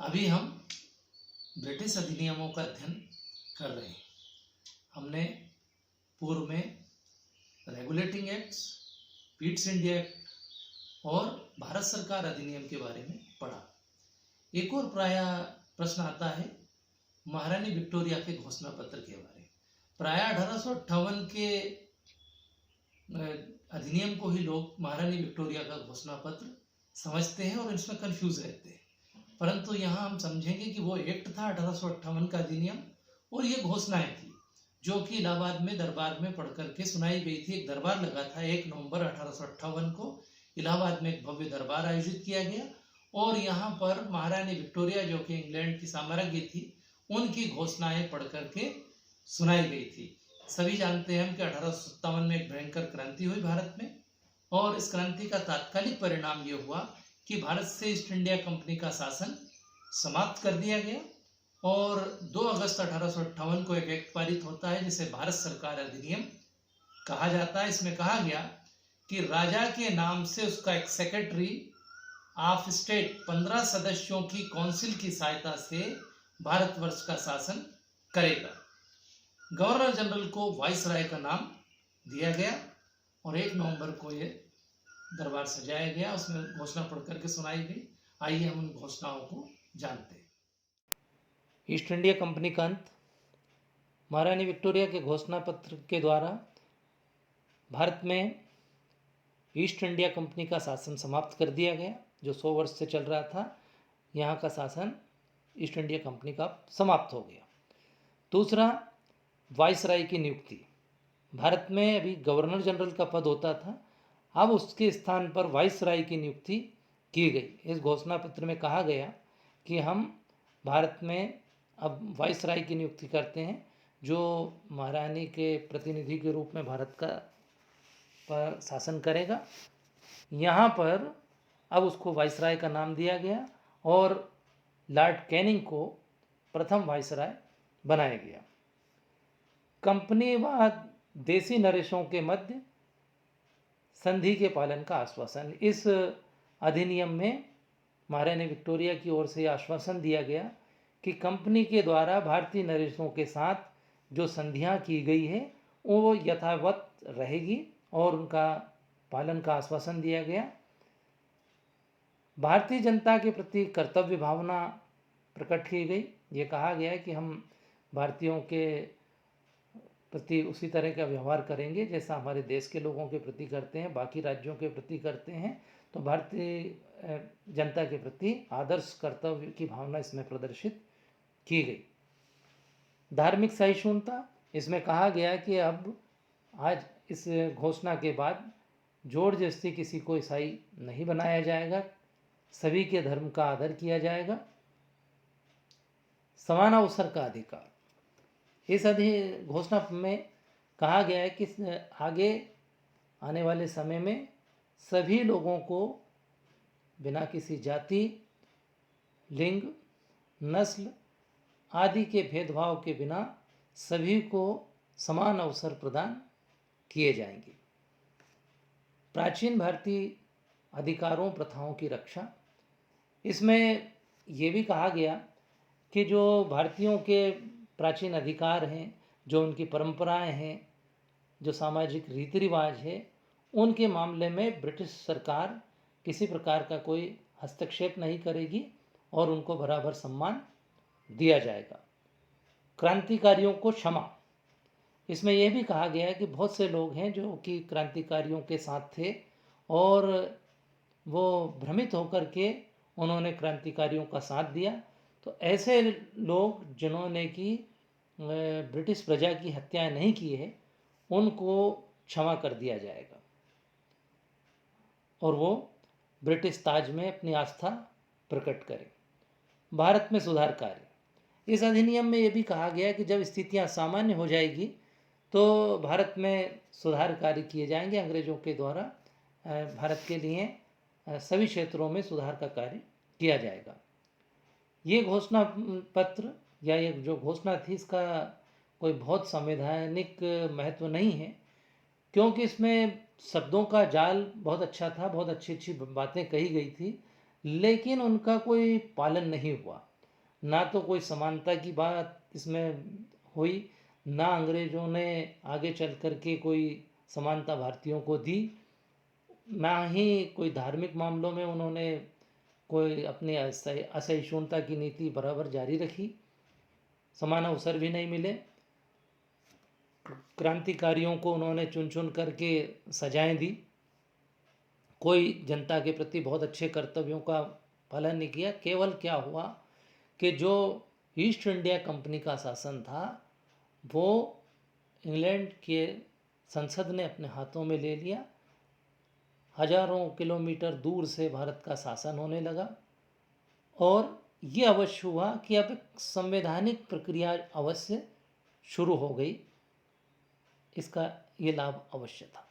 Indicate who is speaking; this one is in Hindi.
Speaker 1: अभी हम ब्रिटिश अधिनियमों का अध्ययन कर रहे हैं। हमने पूर्व में regulating acts, Pitt's India act और भारत सरकार अधिनियम के बारे में पढ़ा। एक और प्रायः प्रश्न आता है महारानी विक्टोरिया के घोषणा पत्र के बारे में। प्रायः 1858 के अधिनियम को ही लोग महारानी विक्टोरिया का घोषणा पत्र समझते हैं और इसमें कंफ्यूज रहते हैं, परंतु यहाँ हम समझेंगे कि वो एक्ट था 1858 का अधिनियम और ये घोषणाएं थी जो कि इलाहाबाद में दरबार में पढ़ करके सुनाई गई थी। एक दरबार लगा था 1 नवंबर 1858 को इलाहाबाद में एक भव्य दरबार आयोजित किया गया और यहाँ पर महारानी विक्टोरिया जो कि इंग्लैंड की साम्राज्ञी थी उनकी घोषणाएं पढ़ करके सुनाई गई थी। सभी जानते हैं हम कि 1857 में एक भयंकर क्रांति हुई भारत में और इस क्रांति का तात्कालिक परिणाम ये हुआ कि भारत से ईस्ट इंडिया कंपनी का शासन समाप्त कर दिया गया और 2 अगस्त 1858 को एक एक्ट पारित होता है जिसे भारत सरकार अधिनियम कहा जाता है। इसमें कहा गया कि राजा के नाम से उसका एक सेक्रेटरी ऑफ स्टेट 15 सदस्यों की काउंसिल की सहायता से भारतवर्ष का शासन करेगा। गवर्नर जनरल को वाइसराय का नाम दिया गया और 1 नवंबर को ये दरबार सजाया गया, उसमें घोषणा पढ़ करके सुनाई गई। आइए हम उन घोषणाओं को जानते हैं।
Speaker 2: ईस्ट इंडिया कंपनी का अंत। महारानी विक्टोरिया के घोषणा पत्र के द्वारा भारत में ईस्ट इंडिया कंपनी का शासन समाप्त कर दिया गया। जो 100 वर्ष से चल रहा था, यहाँ का शासन ईस्ट इंडिया कंपनी का समाप्त हो गया। दूसरा, वाइसराय की नियुक्ति। भारत में अभी गवर्नर जनरल का पद होता था, अब उसके स्थान पर वाइसराय की नियुक्ति की गई। इस घोषणा पत्र में कहा गया कि हम भारत में अब वाइसराय की नियुक्ति करते हैं जो महारानी के प्रतिनिधि के रूप में भारत का शासन करेगा। यहाँ पर अब उसको वाइसराय का नाम दिया गया और लॉर्ड कैनिंग को प्रथम वाइसराय बनाया गया। कंपनी व देसी नरेशों के मध्य संधि के पालन का आश्वासन। इस अधिनियम में महारानी विक्टोरिया की ओर से आश्वासन दिया गया कि कंपनी के द्वारा भारतीय नरेशों के साथ जो संधियां की गई है वो यथावत रहेगी और उनका पालन का आश्वासन दिया गया। भारतीय जनता के प्रति कर्तव्य भावना प्रकट की गई। ये कहा गया कि हम भारतीयों के प्रति उसी तरह का व्यवहार करेंगे जैसा हमारे देश के लोगों के प्रति करते हैं, बाकी राज्यों के प्रति करते हैं। तो भारतीय जनता के प्रति आदर्श कर्तव्य की भावना इसमें प्रदर्शित की गई। धार्मिक सहिष्णुता। इसमें कहा गया कि अब आज इस घोषणा के बाद जोर जबरदस्ती किसी को ईसाई नहीं बनाया जाएगा, सभी के धर्म का आदर किया जाएगा। समान अवसर का अधिकार। इस घोषणा में कहा गया है कि आगे आने वाले समय में सभी लोगों को बिना किसी जाति, लिंग, नस्ल आदि के भेदभाव के बिना सभी को समान अवसर प्रदान किए जाएंगे। प्राचीन भारतीय अधिकारों प्रथाओं की रक्षा। इसमें ये भी कहा गया कि जो भारतीयों के प्राचीन अधिकार हैं, जो उनकी परंपराएं हैं, जो सामाजिक रीति रिवाज है, उनके मामले में ब्रिटिश सरकार किसी प्रकार का कोई हस्तक्षेप नहीं करेगी और उनको बराबर सम्मान दिया जाएगा। क्रांतिकारियों को क्षमा। इसमें यह भी कहा गया है कि बहुत से लोग हैं जो कि क्रांतिकारियों के साथ थे और वो भ्रमित होकर के उन्होंने क्रांतिकारियों का साथ दिया, तो ऐसे लोग जिन्होंने कि ब्रिटिश प्रजा की हत्याएं नहीं की है उनको क्षमा कर दिया जाएगा और वो ब्रिटिश ताज में अपनी आस्था प्रकट करें। भारत में सुधार कार्य। इस अधिनियम में ये भी कहा गया कि जब स्थितियां सामान्य हो जाएगी तो भारत में सुधार कार्य किए जाएंगे। अंग्रेजों के द्वारा भारत के लिए सभी क्षेत्रों में सुधार का कार्य किया जाएगा। ये घोषणा पत्र या ये जो घोषणा थी इसका कोई बहुत संवैधानिक महत्व नहीं है, क्योंकि इसमें शब्दों का जाल बहुत अच्छा था, बहुत अच्छी अच्छी बातें कही गई थी, लेकिन उनका कोई पालन नहीं हुआ। ना तो कोई समानता की बात इसमें हुई, ना अंग्रेज़ों ने आगे चल कर के कोई समानता भारतीयों को दी, ना ही कोई धार्मिक मामलों में उन्होंने कोई अपनी असहिष्णुता की नीति बराबर जारी रखी। समान अवसर भी नहीं मिले। क्रांतिकारियों को उन्होंने चुन चुन करके सजाएं दी। कोई जनता के प्रति बहुत अच्छे कर्तव्यों का पालन नहीं किया। केवल क्या हुआ कि जो ईस्ट इंडिया कंपनी का शासन था वो इंग्लैंड के संसद ने अपने हाथों में ले लिया। हजारों किलोमीटर दूर से भारत का शासन होने लगा और ये अवश्य हुआ कि अब एक संवैधानिक प्रक्रिया अवश्य शुरू हो गई। इसका ये लाभ अवश्य था।